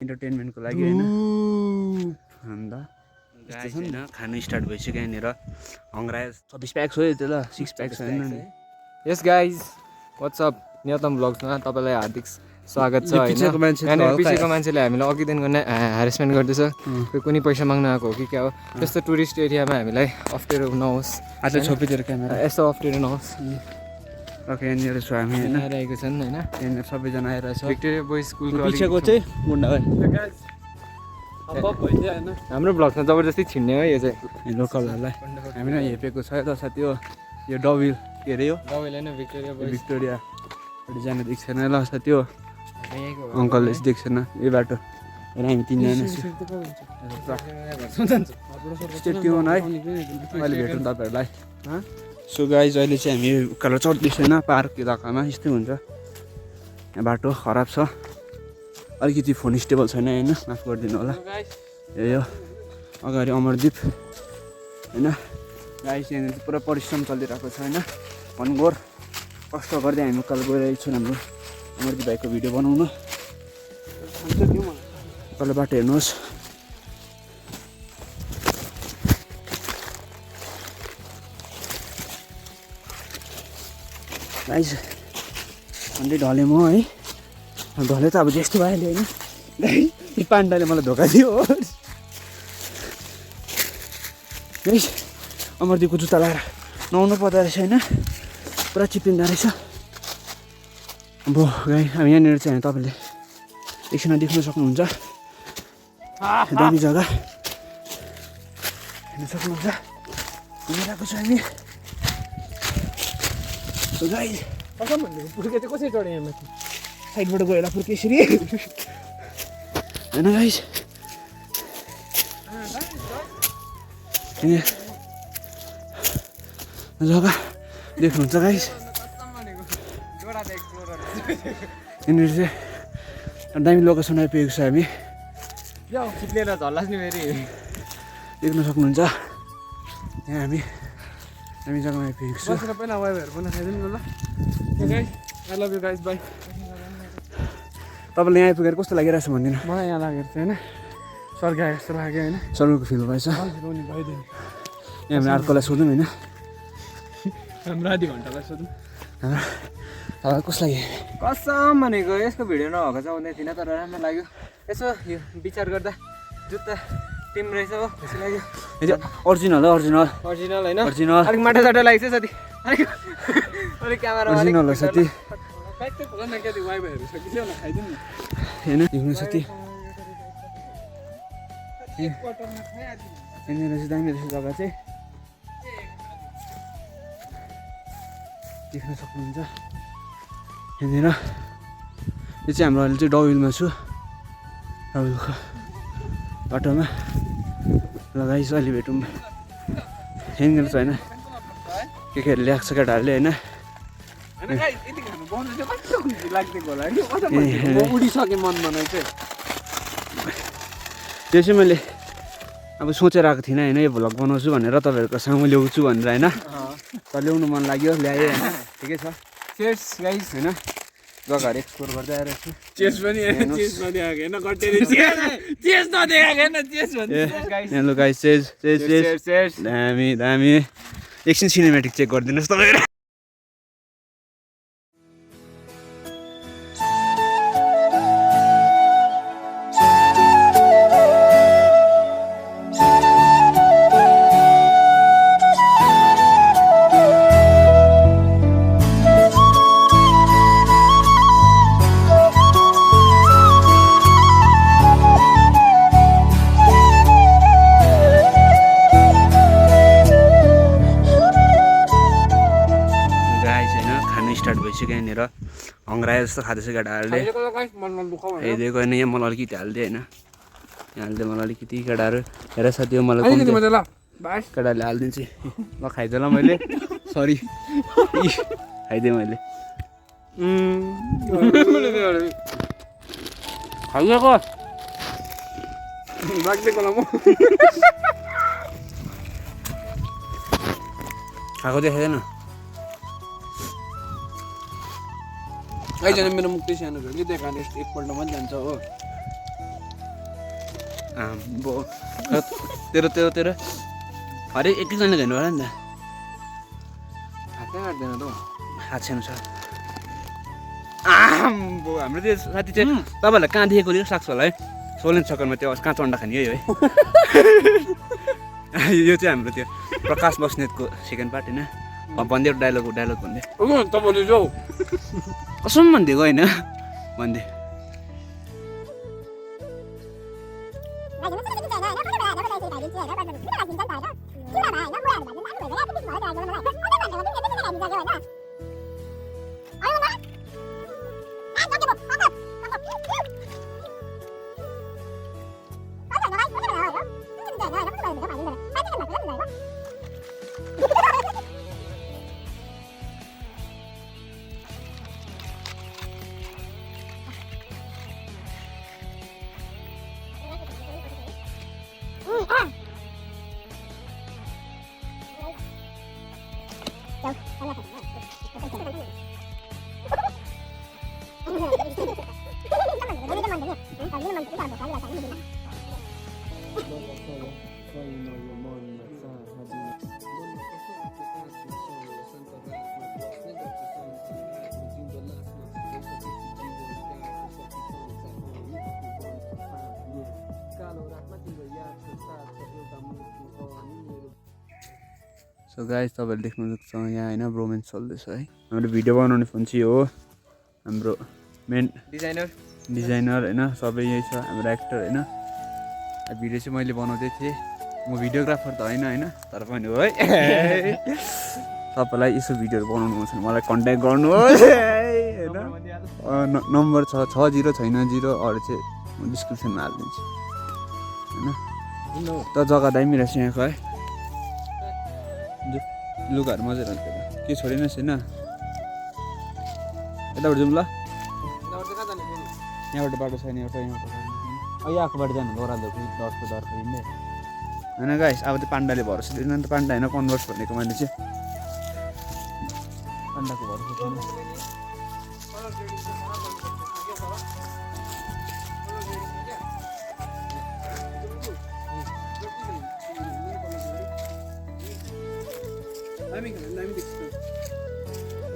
इन्टरटेनमेन्टको लागि हैन अन्त गाइस हैन खानु स्टार्ट भइसक्यो यहाँनिर हङ्ग्रा 26 प्याक्स हो त्यो ल 6 प्याक्स हैन नि यस गाइज व्हाट्सअप नियतम ब्लग्समा तपाईलाई हार्दिक स्वागत छ हैन पिछेको मान्छेले हामीलाई अघिदेखिको ह्यारेसमेन्ट गर्दैछ कोही कुनै पैसा माग्न आएको हो कि क्या हो त्यस्तो टुरिस्ट एरियामा हामीलाई अप्ठ्यारो नहोस् आज छोपिदिएर क्यामेरा यस्तो अप्ठ्यारो नहोस् ओके यहाँनिर छु हामी हैन आइरहेको छन् हैन यहाँनिर सबैजना आइरहेछ भिक्टोरिया बोइज स्कुलको पिछेको चाहिँ गुन्डा हो हाम्रो ब्लग्समा जबरजस्ती छिन्ने हो यो चाहिँ लोकलहरूलाई हामीलाई हेपेको छ त साथी हो यो डबिल के अरे यो डबल हैन भिक्टोरिया बोइज भिक्टोरिया जान देख्छ छैन ल साथी हो अङ्कलले चाहिँ देख्छ छैन यो बाटो र हामी तिनजना ट्युन है अहिले भेटौँ तपाईँहरूलाई सो गाइज अहिले चाहिँ हामी उकालो चढ्दैछ होइन पार्क इलाकामा यस्तै हुन्छ यहाँ बाटो खराब छ अलिकति फोन स्टेबल छैन होइन माफ गरिदिनु होला यो अगाडि अमरदीप होइन गाइस यहाँनिर चाहिँ पुरा परिश्रम चलिरहेको छ होइन भनघोर कष्ट गर्दै हामी उकालो गइरहेको छौँ हाम्रो अमरदीप भाइको भिडियो बनाउनु उकालो बाटो हेर्नुहोस् गाइस अन्त ढले म है ढले त अब त्यस्तो भइहाल्यो होइन पाण्डाले मलाई धोका दियो अमरदीपको जुत्ता लगाएर नुहाउनु पर्दो रहेछ होइन पुरा चिप्लिँदो रहेछ अब गाई हामी यहाँनिर चाहिँ तपाईँले एकछिनमा देख्न सक्नुहुन्छ दामी जग्गा हेर्न सक्नुहुन्छ घुमिरहेको छ हामी गाई कसम भन्दै पुर्के चाहिँ कसरी चढ्यो यहाँ माथि साइडबाट गएर पुर्के यसरी होइन गाइस जग्गा देख्नुहुन्छ गाइस यहाँनिर चाहिँ दामी लोकेसन आइपुगेको छ हामी चिप्लेर झल्लास नि फेरि देख्न सक्नुहुन्छ यहाँ हामी दामी जग्गामा आइपुगेको छ बसेर पहिला वाइफहरू पनि खाइदिनु न ल guys I love you guys by तपाईँलाई यहाँ आइपुगेर कस्तो लागिरहेछ भन्दिनँ मलाई यहाँ लागेको थियो होइन स्वर्ग आए जस्तो लाग्यो होइन सर्वको फिल भएछ यहाँ हामी अर्कोलाई सोधौँ होइन हाम्रो आधी घन्टालाई सोधौँ तपाईँलाई कस्तो लाग्यो कसम भनेको यसको भिडियो नभएको चाहिँ आउँदै थिएन तर राम्रो लाग्यो यसो यो विचार गर्दा जुत्ता टिम रहेछ हो खुसी लाग्यो ओरिजिनल हो ओरिजिनल ओरिजिनल होइन ओरिजिनल अलिक माटो साटो लागेको छ साथी अलिक क्यामेरा ओरिजिनल हो साथी होइन देख्नु साथी यहाँनिर चाहिँ दामी रहेछ जग्गा चाहिँ देख्न सक्नुहुन्छ यहाँनिर यो चाहिँ हाम्रो अहिले चाहिँ डबिलमा छु डबिलको बाटोमा लगाइस अहिले भेटौँ यहाँनिर चाहिँ होइन के ल्याएको छ केटाहरूले होइन उडिसके मन बनाइ चाहिँ त्यो चाहिँ मैले अब सोचेर आएको थिइनँ होइन यो भ्लग बनाउँछु भनेर तपाईँहरूको सामु ल्याउँछु भनेर होइन तर ल्याउनु मन लाग्यो ल्याएँ होइन ठिकै छ चेस गाइस होइन जग्गाहरू एक्सप्लोर गर्दै आएर छु चेस पनि चेस नदेखाएको हैन कटेले चेस नदेखाएको हैन चेस भन्छ hello guys chess chess chess दामी दामी एकछिन सिनेमेटिक चेक गरिदिनुहोस् तपाईहरु यहाँनिर हङ्ग्राए जस्तो खाँदैछ केटाहरूले हेरिदिएको होइन यहाँ मलाई अलिकति हालिदिएँ होइन यहाँ हालिदिएँ मलाई अलिकति केटाहरू हेर साथी हो मलाई केटाहरूले हालिदिन्छु ल खाइदिएँ ल मैले सरी खाइदिएँ मैले खाइदिएको खाएको देखाइदिएन एकजना मेरो मुक्ति सानो कि त्यहाँ खाने एकपल्टमा पनि जान्छ हो आम्बो तेरो अरे एकैजनाले हेर्नु होला नि त हातै काट्दैन त हात छैन छ आम्बो हाम्रो त्यो साथी चाहिँ तपाईँहरूलाई कहाँ देखेको सक्छ होला है सोलेन सकरमा त्यो काँचो अन्डा खाने है यो चाहिँ हाम्रो त्यो प्रकाश बस्नेतको सेकेन्ड पार्ट होइन भन्दै डायलग भन्दै तपाईँले जाऊ कसम भनिदिएको होइन भन्दै सो गाइस तपाईँले देख्नुहुन्छ यहाँ होइन ब्रोमेन्स चल्दैछ है हाम्रो भिडियो बनाउने फोन चाहिँ हो हाम्रो मेन डिजाइनर होइन सबै यही छ हाम्रो एक्टर होइन भिडियो चाहिँ मैले बनाउँदै थिएँ म भिडियोग्राफर त होइन तर पनि हो है तपाईँलाई यसो भिडियोहरू बनाउनु मन छ भने मलाई कन्ट्याक्ट गर्नुहोस् होइन नम्बर 60 छैन 0 अरू चाहिँ म डिस्क्रिप्सनमा हालिदिन्छु होइन त जग्गा दामी रहेछ यहाँको है लुगाहरू मजा रहन्छ के छोडेन छैन यताबाट जाउँ ल यहाँबाट बाटो छैन एउटा यहाँको बाटो जानु ओह्रालो डरको हिँड्ने होइन गाइस अब त्यो पाण्डाले भरोसा दिँदैन नि त पाण्डा होइन कन्भर्स भनेको मैले चाहिँ पाण्डाको भरोसा छैन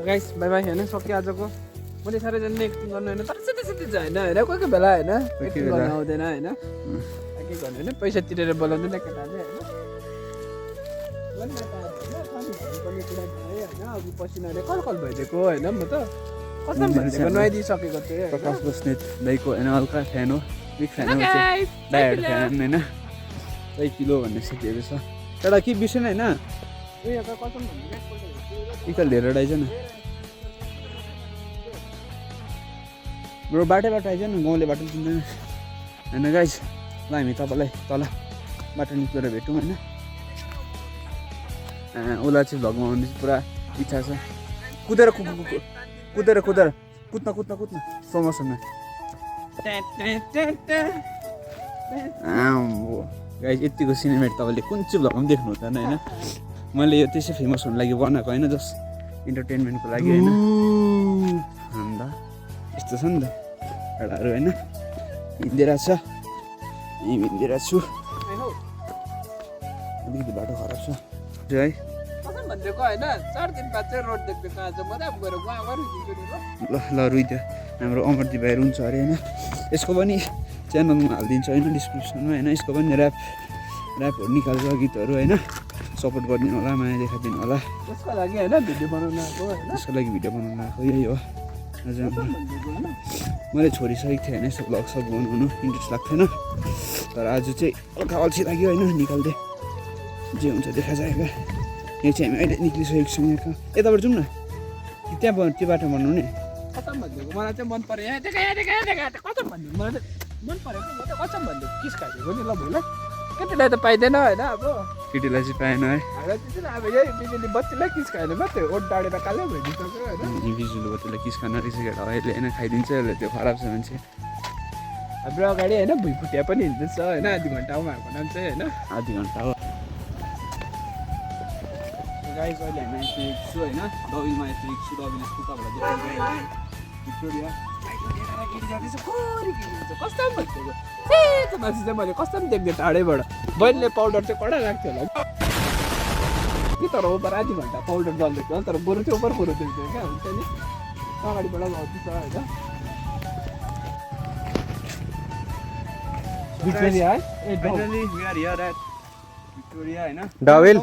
गाइस बाई बाई होइन सक्यो आजको मैले साह्रै जान्ने एक्टिङ गर्नु होइन तर सिधै चाहिँ होइन कोही कोही बेला होइन एक्टिङ गर्नु आउँदैन होइन के गर्नु होइन पैसा तिरेर बोलाउँदैन केटाले होइन पसिनाले कल भइदिएको होइन म त कसम भनिदिएको नुहाइदिइसकेको थिएँ प्रकाश बस्नेत दाइको होइन हल्का फ्यान हो बिग फ्यान हो डायड फ्यान होइन 1 किलो भन्ने सिकेको छ एउटा के बिर्सेन होइन इक्वल ढेर आइज न बरु बाटो आइज न गाउँले बाटो चिन्दैन होइन गाइस ल हामी तपाईँलाई तल बाटो निस्केर भेटौँ होइन उसलाई चाहिँ भ्लगमा आउने चाहिँ पुरा इच्छा छ कुदेर कुद्न सोमसँग गाइस यतिको सिनेमेट तपाईँले कुन चाहिँ भ्लगमा पनि देख्नु हुँदैन होइन मैले यो त्यसै फेमस हुनु लागि बनाएको होइन जस्ट इन्टरटेनमेन्टको लागि होइन अन्त यस्तो छ नि त एउटाहरू होइन हिँडिरहेको छ यहीँ हिँडिरहेको छु अलिकति बाटो खराब छ है ल रुइदियो हाम्रो अमरदीप भाइ रुन्छ अरे होइन यसको पनि च्यानलमा हालिदिन्छ होइन डिस्क्रिप्सनमा होइन यसको पनि ऱ्यापहरू निकाल्छ गीतहरू होइन सपोर्ट गरिदिनु होला माया देखाइदिनु होला त्यसको लागि होइन भिडियो बनाउनु आएको होइन त्यसको लागि भिडियो बनाउनु आएको यही हो हजुर मैले छोडिसकेको थिएँ होइन यस्तो भ्लग सब बनाउनु इन्ट्रेस्ट लाग्थेन तर आज चाहिँ हल्का अल्छी लाग्यो होइन निकाल्दै जे हुन्छ देखा जाएगा यहाँ चाहिँ हामी अहिले निक्लिसकेको छौँ यहाँको यताबाट जाउँ न त्यहाँ त्यो बाटो बनाउने कसम भनिदिएको मलाई चाहिँ मन पऱ्यो यहाँ कसम भनिदिएको मलाई चाहिँ मन परेको म चाहिँ कसम भनिदिएको किस खाइदिएको नि ल भोलि केटीलाई त पाइँदैन होइन अब केटीलाई चाहिँ पाएन है अब यही बिजुली बत्तीलाई किस खाएन मात्रै ओट डाँडेर कालै भइदिइसक्यो होइन बिजुली बत्तीलाई किस खान रिसेकेर अहिले होइन खाइदिन्छ यसले त्यो खराब छ भने चाहिँ हाम्रो अगाडि होइन भुइँफुटिया पनि हिँड्दैछ होइन आधी घन्टा उहाँहरूको नाम चाहिँ होइन आधी घन्टा हो गाइस अहिले हामी आइपुगेको छु होइन दबिलमा आइपुगेको छु दबिल स्कुल तपाईँलाई भिक्टोरिया केटी जाति चाहिँ खोरी केटी छ कस्तो भनिदिएको सेतो मान्छे चाहिँ मैले कस्तो पनि देख्दै टाढैबाट बहिनीले पाउडर चाहिँ कडा राख्थ्यो होला कि तर ओभर आधी घन्टा पाउडर जल्दैको तर बरु चाहिँ ओभर बरु देख्थ्यो क्या हुन्छ नि अगाडिबाट आउँदैछ होइन Victoria, finally we are here at Victoria, होइन डावेल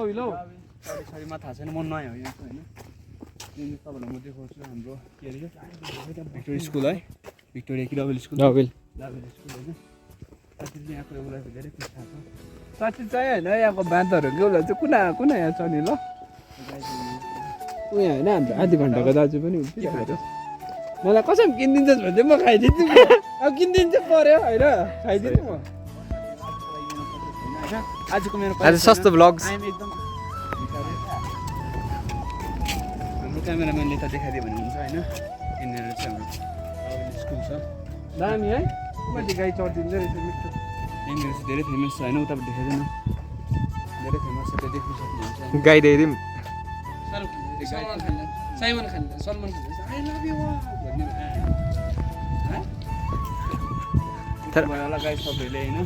छरिमा थाहा छैन म नयाँ हो यहाँ होइन तपाईँलाई म देखाउँछु हाम्रो के अरे भिक्टोरिया स्कुल है भिक्टोरिया कि डावेल स्कुल डावेल स्कुल होइन साथी चाहिँ यहाँको उसलाई धेरै कुछ थाहा छ साथी चाहिँ होइन यहाँको बाँदरहरू के उसलाई चाहिँ कुना यहाँ छ नि ल उयो होइन हाम्रो आधी घन्टाको दाजु पनि हुन्छ मलाई कसम किनिदिन्छस् भने चाहिँ म खाइदिन्छु अब किनिदिनु चाहिँ पऱ्यो होइन खाइदिन्छु म आजको मेरो आज सस्तो भ्लग्स एकदम हाम्रो क्यामेराम्यानले त देखाइदियो भने हुन्छ होइन यहाँनिर चाहिँ हाम्रो स्कुल छ दामी है कति गाई चढिदिन्छ रहेछ मिठो यहाँनिर चाहिँ धेरै फेमस छ होइन उताबाट देखाइदिनु धेरै फेमस छ त्यो देख्नु सक्नुहुन्छ गाई दिइदिउँ Simon Khan Salman Khan I love you तर होला गाई सबैले होइन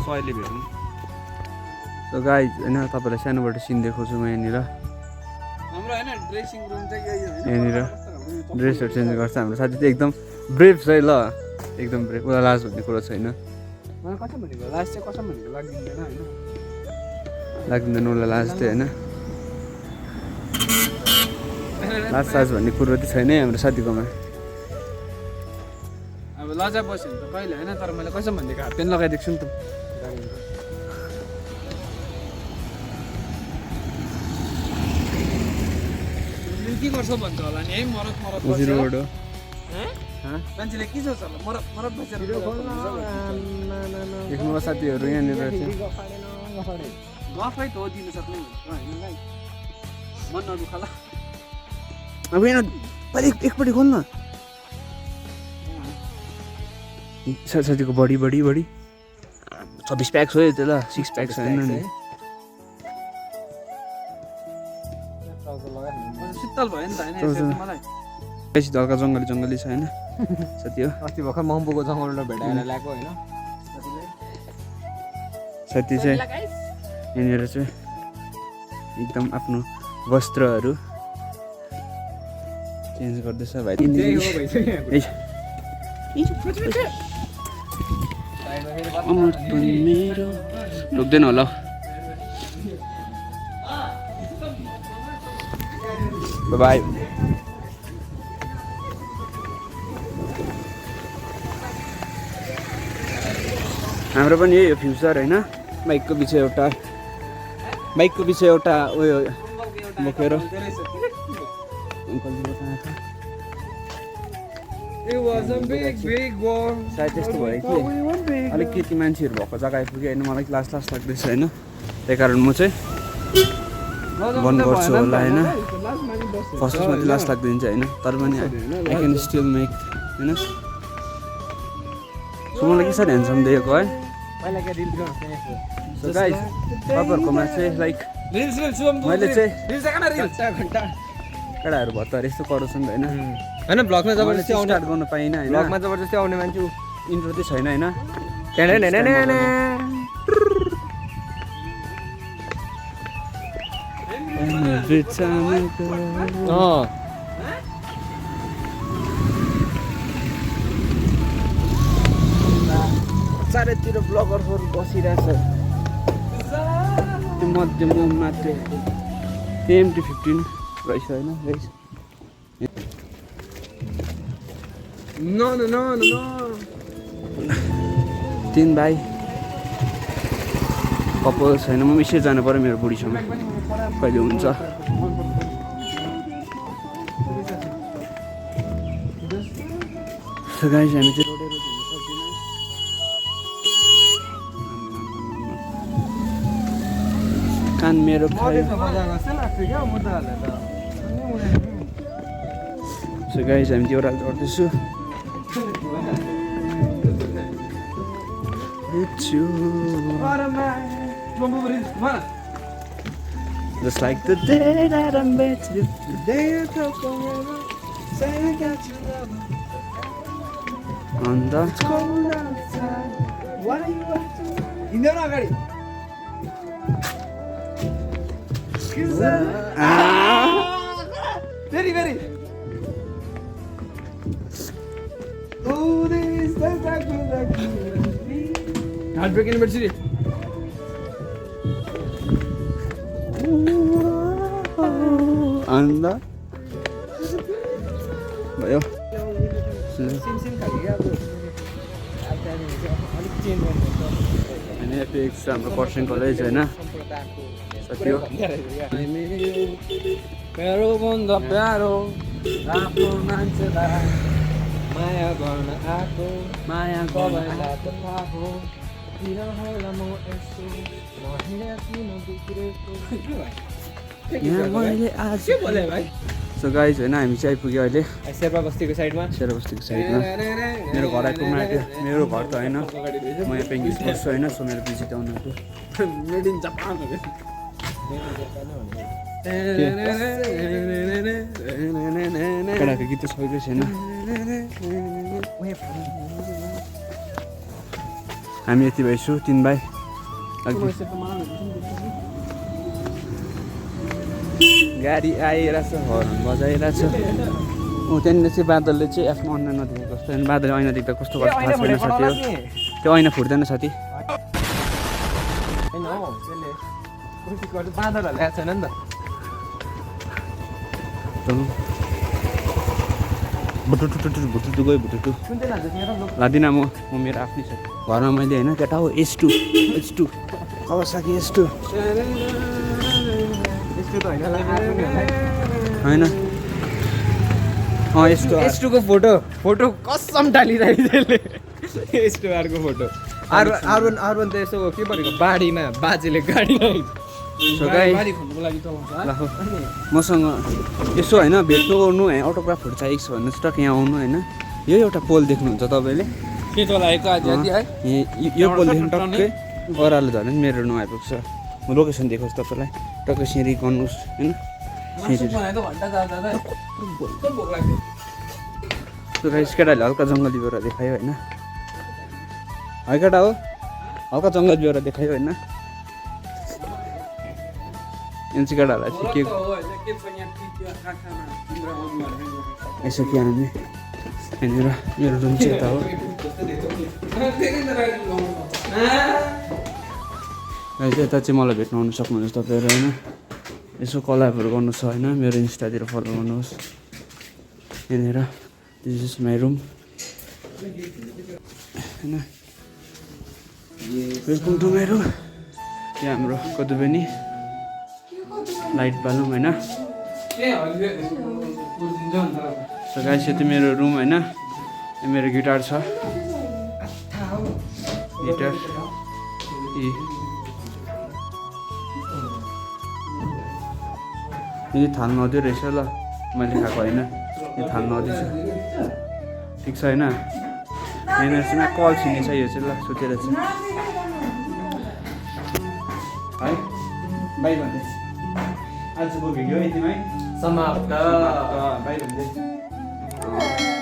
सयले भेटौँ सो गाई होइन तपाईँलाई सानोबाट सिन देखाउँछु म यहाँनिर हाम्रो होइन ड्रेसिङ रुम चाहिँ यही हो यहाँनिर ड्रेसहरू चेन्ज गर्छ हाम्रो साथी चाहिँ एकदम ब्रेभ छ है ल एकदम ब्रेभ उसलाई लाज भन्ने कुरो छैन मलाई कसम भनेको लाज चाहिँ कसम भनेको लाग्दिँदैन होइन लाग्दिँदैन उसलाई लाज चाहिँ होइन लाज साज भन्ने कुरो चाहिँ छैन है हाम्रो साथीकोमा अब लजा बस्यो भने त कहिले होइन तर मैले कसम भनेको हाफ पेन लगाइदिएको छु नि त के गर्छ भन्छ होला नि है मरत रोड हो मान्छेले के सोच्छ होला मरत बसेर देख्नु साथीहरू यहाँनिर गफै त हो दिनु सक्ने होइन मन नदुखा ल अब यहाँ एकपट्टि खोल न साथीको बडी 26 प्याक्स हो यो त ल 6 प्याक्स होइन नि शीतल भयो नि त होइन मलाई बेसी हल्का जङ्गली छ होइन साथी हो अस्ति भर्खर मम्बुको जङ्गलबाट भेटाएर ल्याएको होइन साथी चाहिँ यहाँनिर चाहिँ एकदम आफ्नो वस्त्रहरू चेन्ज गर्दैछ भाइ रोक्दैन होला बाई हाम्रो पनि यही हो फ्युचर होइन बाइकको पछि एउटा उयो बोकेर सायद त्यस्तो भयो कि अलिक केटी मान्छेहरू भएको जग्गा आइपुग्यो होइन मलाई लास लाग्दैछ होइन त्यही कारण म चाहिँ बन्द गर्छु होला होइन फर्स्टमा चाहिँ लास लाग्दिन्छ होइन तर पनि आई क्यान स्टिल मेक होइन सो मलाई के साह्रो ह्यान्डसम दिएको है सो गाइस तपाईँहरूकोमा चाहिँ लाइक मैले चाहिँ केटाहरू भत्ताहरू यस्तो कराउँछ नि त होइन ब्लगमा जबरजस्ती आउने स्टार्ट गर्नु पाइनँ होइन ब्लगमा जबरजस्ती आउने मान्छे इन्ट्रो चाहिँ छैन होइन चारैतिर ब्लगरहरू बसिरहेछ त्यो मध्यममा मात्रै MT-15 रहेछ होइन रहेछ तिन भाइ कपाल छैन म मिसिएर जानु पऱ्यो मेरो बुढीसँग कहिले हुन्छ गाइस हामी चाहिँ रोडै हिँड्न सक्दिनँ कान मेरो सो गाइस हामी त्यो रात गर्दैछु Just like the day that I met you, the day I took forever, say I got you love. अन्त हिँड्दैन अगाडि फेरि फेरि हार्टब्रेक युनिभर्सिटी अन्त भयो होइन एपिक्स हाम्रो खरसाङ कलेज होइन सकियो प्यारो भन्दा प्यारो आफ्नो मान्छेलाई माया गर्न आएको माया सबैलाई त थाहा हो किन होला म यसो नहेरा किन बिग्रेको के बोले भाइ सो गाइज होइन हामी चाहिँ आइपुग्यो अहिले शेर्पा बस्तीको साइडमा शेरबस्तीको साइडमा मेरो घर आइपुग्नु आँट्यो मेरो घर त होइन म यहाँ पेङ्गिस बस्छु होइन सो मेरो पछि त आउनु मेड इन जापान केटाको गीत त सकेको छैन हामी यति भइसु 3 भाइ गाडी आइरहेछ हर्न बजाइरहेछ त्यहाँनिर चाहिँ बादलले चाहिँ आफ्नो ऐना नदेखेको कस्तो बादल ऐना देख्दा कस्तो गर्छ थाहा छैन साथी हो त्यो ऐना फुट्दैन साथी बाँदरहरू ल्याएको छैन नि त भुटुटु गयो भुटुटु लादिनँ म मेरो आफ्नै छ घरमा मैले होइन केटा हो S2 कवासाकी S2 होइन S2 को फोटो कसम डालिरहेको त्यसले S2 अर्को फोटो R1 त यसो के भनेको बाढीमा बाजेले गाडी मसँग यसो होइन भेट्नु गर्नु अटोग्राफहरू चाहिएको छ भने स्टक यहाँ आउनु होइन यो एउटा पोल देख्नुहुन्छ तपाईँले यो पोल देख्नु टक्कै ओह्रालो झन् मेरो ठाउँ आइपुग्छ म लोकेसन देखाउँछु तपाईँलाई टक्कै सिँढी गर्नुहोस् होइन केटाहरूले हल्का जङ्गली बेहोरा देखायो होइन है केटा हो हल्का जङ्गली बेहोरा देखायो होइन एनसी केटाहरूलाई चाहिँ के यसो के हामी यहाँनिर मेरो रुम चाहिँ यता हो यता चाहिँ मलाई भेट्नु आउनु सक्नुहुन्छ तपाईँहरू होइन यसो कलाबहरू गर्नु छ होइन मेरो इन्स्टातिर फलो गर्नुहोस् यहाँनिर दिस इज माई रुम होइन वेलकम टु माई रुम यहाँ हाम्रो कदुबेनी लाइट बालौँ होइन सो गाइस यो चाहिँ मेरो रुम होइन मेरो गिटार छ गिटार यो थाल नदियो रहेछ ल मैले खाएको होइन यो थाल नदिएछ ठिक छ होइन यहाँनिर चाहिँ कल छिनेछ यो चाहिँ ल सोचेर चाहिँ है बाई भन्दै आजको भिडियो यतिमै समाप्त बाई भन्दै